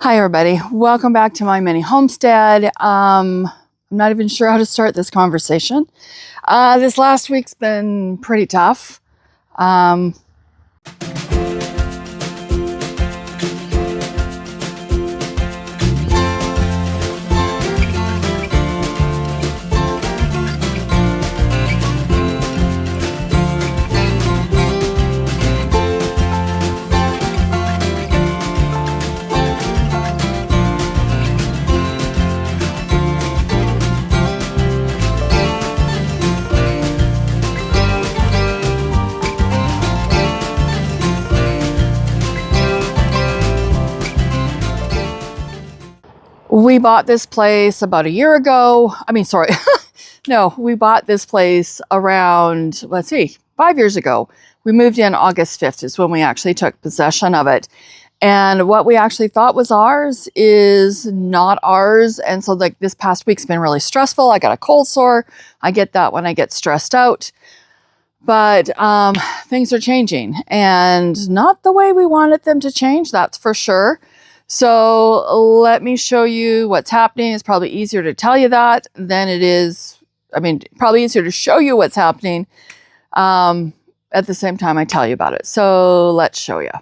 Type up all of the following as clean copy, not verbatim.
Hi everybody, welcome back to My Mini Homestead. I'm not even sure how to start this conversation. This last week's been pretty tough. We bought this place about a year ago. No, we bought this place around, 5 years ago. We moved in August 5th is when we actually took possession of it. And what we actually thought was ours is not ours. And so like this past week's been really stressful. I got a cold sore. I get that when I get stressed out. But things are changing and not the way we wanted them to change, that's for sure. So let me show you what's happening. It's probably easier to tell you that than it is, probably easier to show you what's happening at the same time I tell you about it. So let's show you.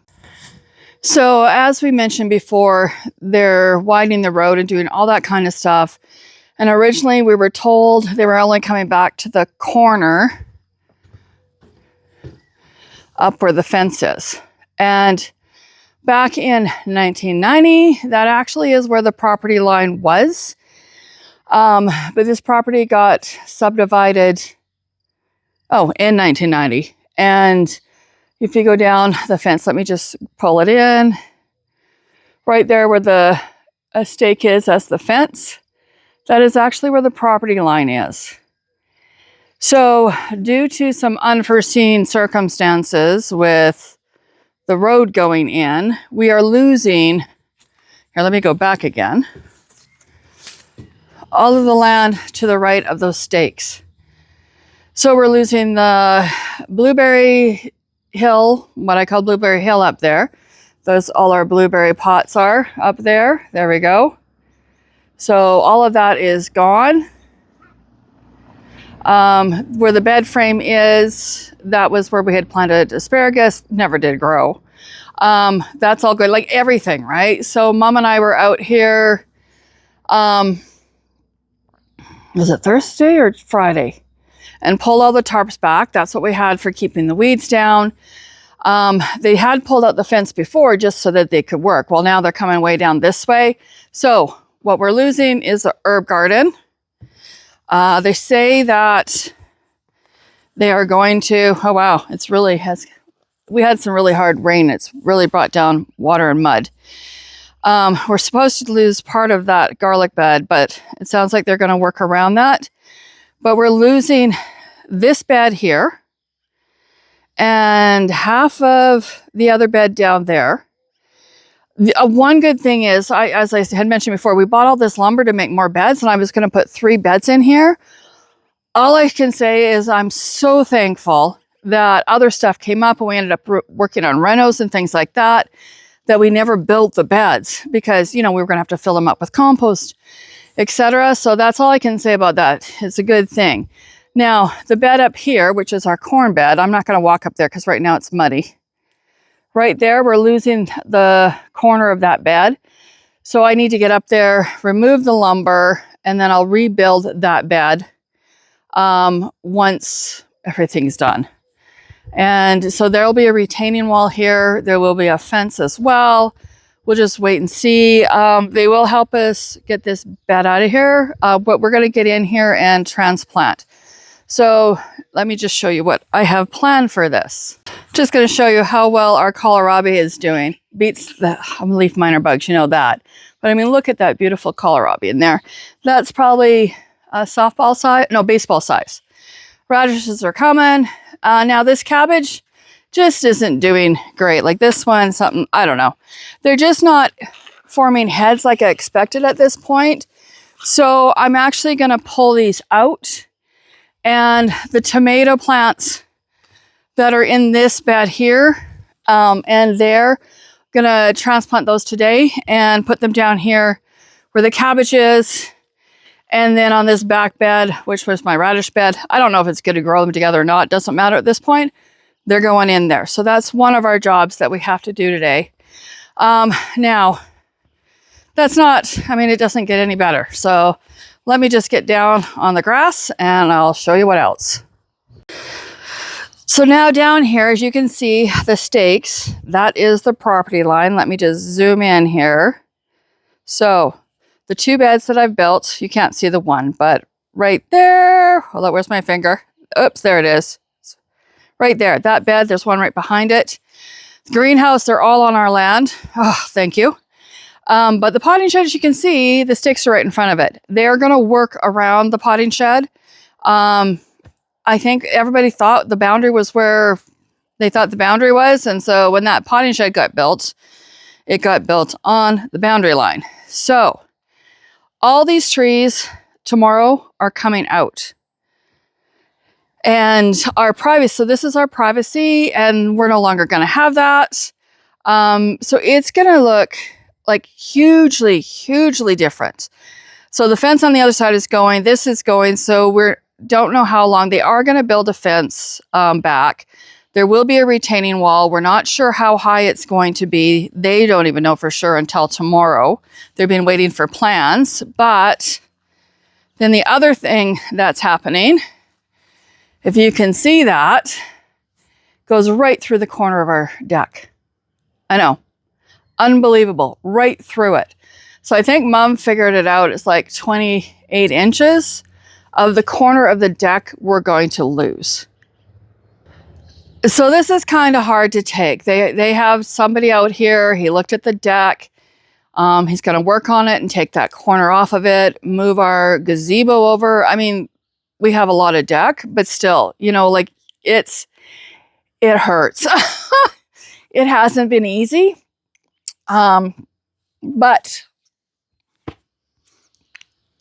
So as we mentioned before, they're widening the road and doing all that kind of stuff. And originally we were told they were only coming back to the corner up where the fence is. And back in 1990, that actually is where the property line was. But this property got subdivided, in 1990. And if you go down the fence, let me just pull it in. Right there where the stake is, that's the fence. That is actually where the property line is. So due to some unforeseen circumstances with the road going in, we are losing, here, let me go back again, all of the land to the right of those stakes. So we're losing the Blueberry Hill, what I call Blueberry Hill up there. Those, all our blueberry pots are up there. There we go. So all of that is gone. Where the bed frame is, that was where we had planted asparagus, never did grow. That's all good, like everything, right? So Mom and I were out here, was it Thursday or Friday? And pulled all the tarps back. That's what we had for keeping the weeds down. They had pulled out the fence before just so that they could work. Well, now they're coming way down this way. So what we're losing is the herb garden. They say that they are going to, oh wow, we had some really hard rain. It's really brought down water and mud. We're supposed to lose part of that garlic bed, but it sounds like they're going to work around that. But we're losing this bed here and half of the other bed down there. One good thing is, as I had mentioned before, we bought all this lumber to make more beds, and I was going to put 3 beds in here. All I can say is I'm so thankful that other stuff came up and we ended up working on renos and things like that, that we never built the beds because, we were going to have to fill them up with compost, etc. So that's all I can say about that. It's a good thing. Now, the bed up here, which is our corn bed, I'm not going to walk up there because right now it's muddy. Right there, we're losing the corner of that bed. So I need to get up there, remove the lumber, and then I'll rebuild that bed once everything's done. And so there'll be a retaining wall here. There will be a fence as well. We'll just wait and see. They will help us get this bed out of here, but we're going to get in here and transplant. So let me just show you what I have planned for this. Just going to show you how well our kohlrabi is doing. Beats the leaf miner bugs, you know that. But look at that beautiful kohlrabi in there. That's probably a softball size, no, baseball size. Radishes are coming. Now this cabbage just isn't doing great. Like this one, something, I don't know. They're just not forming heads like I expected at this point. So I'm actually going to pull these out. And the tomato plants that are in this bed here and there, Gonna transplant those today and put them down here where the cabbage is. And then on this back bed, which was my radish bed, I don't know if it's good to grow them together or not. It doesn't matter at this point. They're going in there. So that's one of our jobs that we have to do today. Now, that's not, I mean, it doesn't get any better. So let me just get down on the grass and I'll show you what else. So now down here, as you can see, the stakes, that is the property line. Let me just zoom in here. So the 2 beds that I've built, you can't see the one, but right there, hold on, where's my finger? Oops, there it is. Right there, that bed, there's one right behind it. The greenhouse, they're all on our land. Oh, thank you. But the potting shed, as you can see, the stakes are right in front of it. They're gonna work around the potting shed. I think everybody thought the boundary was where they thought the boundary was. And so when that potting shed got built, it got built on the boundary line. So all these trees tomorrow are coming out. And our privacy, so this is our privacy, and we're no longer going to have that. So it's going to look like hugely, hugely different. So the fence on the other side is going, this is going, so we don't know how long. They are going to build a fence back. There will be a retaining wall. We're not sure how high it's going to be. They don't even know for sure until tomorrow. They've been waiting for plans. But then the other thing that's happening, if you can see that, goes right through the corner of our deck. I know, unbelievable, right through it. So I think Mom figured it out. It's like 28 inches of the corner of the deck we're going to lose. So this is kind of hard to take. They have somebody out here. He looked at the deck. He's going to work on it and take that corner off of it, move our gazebo over. I mean, we have a lot of deck, but still, you know, like it hurts. It hasn't been easy. But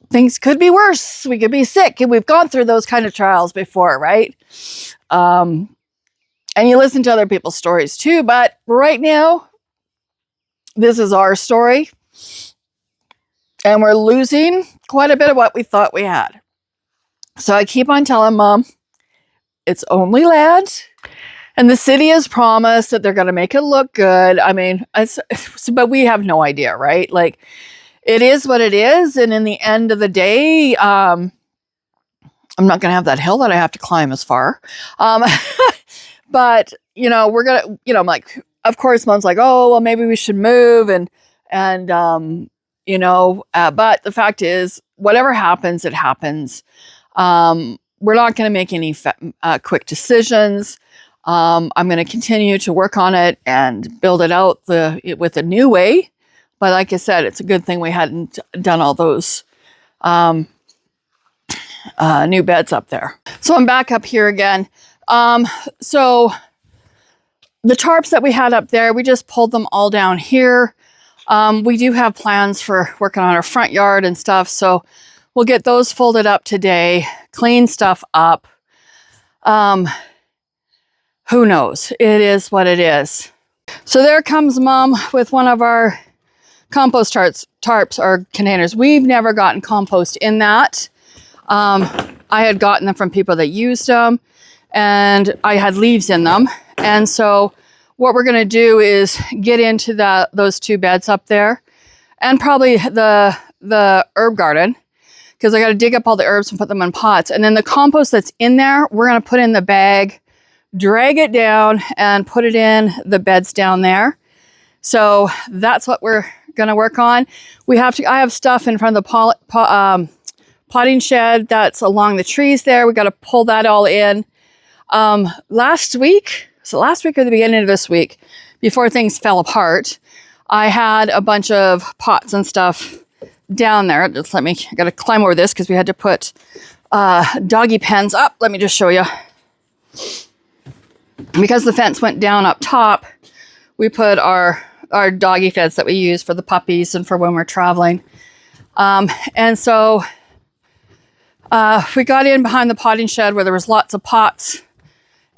things could be worse. We could be sick, and we've gone through those kind of trials before, right? And you listen to other people's stories too, but right now, this is our story. And we're losing quite a bit of what we thought we had. So I keep on telling Mom, it's only land. And the city has promised that they're going to make it look good. I mean, but we have no idea, right? Like, it is what it is. And in the end of the day, I'm not going to have that hill that I have to climb as far. But, you know, we're going to, you know, I'm like, of course, Mom's like, oh, well, maybe we should move. And you know, but the fact is, whatever happens, it happens. We're not going to make any quick decisions. I'm going to continue to work on it and build it out with a new way. But like I said, it's a good thing we hadn't done all those new beds up there. So I'm back up here again. So the tarps that we had up there, we just pulled them all down here. We do have plans for working on our front yard and stuff. So we'll get those folded up today, clean stuff up. Who knows? It is what it is. So there comes Mom with one of our compost tarps or containers. We've never gotten compost in that. I had gotten them from people that used them, and I had leaves in them. And so what we're going to do is get into those 2 beds up there, and probably the herb garden, because I got to dig up all the herbs and put them in pots. And then the compost that's in there, we're going to put in the bag, drag it down, and put it in the beds down there. So that's what we're going to work on. I have stuff in front of the potting shed that's along the trees there. We got to pull that all in. Last week or the beginning of this week, before things fell apart, I had a bunch of pots and stuff down there. Just I got to climb over this because we had to put doggy pens up. Let me just show you. Because the fence went down up top, we put our doggy fence that we use for the puppies and for when we're traveling. And so we got in behind the potting shed where there was lots of pots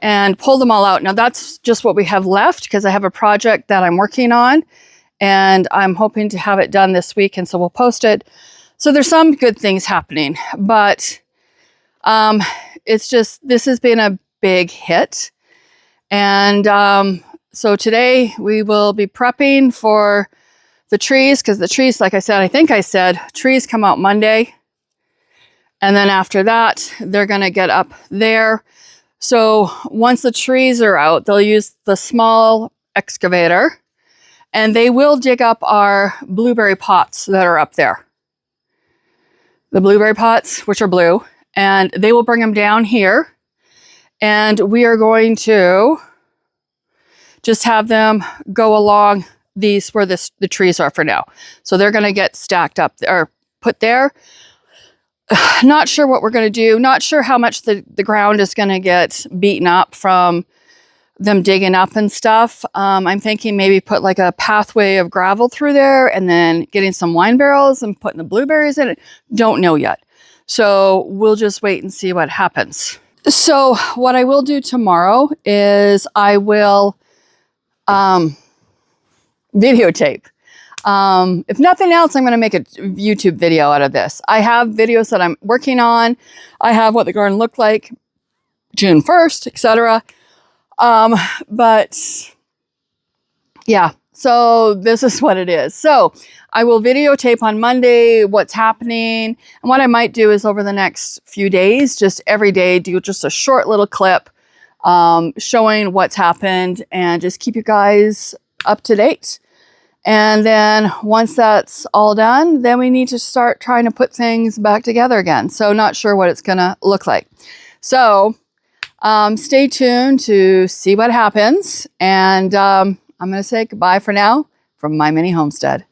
and pull them all out. Now that's just what we have left because I have a project that I'm working on and I'm hoping to have it done this week, and so we'll post it. So there's some good things happening, but it's just, this has been a big hit. And so today we will be prepping for the trees, because the trees, like I said, I think I said, trees come out Monday. And then after that, they're going to get up there. So once the trees are out, they'll use the small excavator and they will dig up our blueberry pots that are up there. The blueberry pots, which are blue, and they will bring them down here. And we are going to just have them go along these where the trees are for now. So they're going to get stacked up or put there. Not sure what we're going to do. Not sure how much the ground is going to get beaten up from them digging up and stuff. I'm thinking maybe put like a pathway of gravel through there and then getting some wine barrels and putting the blueberries in it. Don't know yet. So we'll just wait and see what happens. So what I will do tomorrow is I will videotape. If nothing else, I'm going to make a YouTube video out of this. I have videos that I'm working on. I have what the garden looked like June 1st, etc. But yeah, so this is what it is. So I will videotape on Monday what's happening. And what I might do is over the next few days, just every day, do just a short little clip showing what's happened and just keep you guys up to date. And then once that's all done, then we need to start trying to put things back together again. So not sure what it's going to look like. So stay tuned to see what happens. And I'm going to say goodbye for now from My Mini Homestead.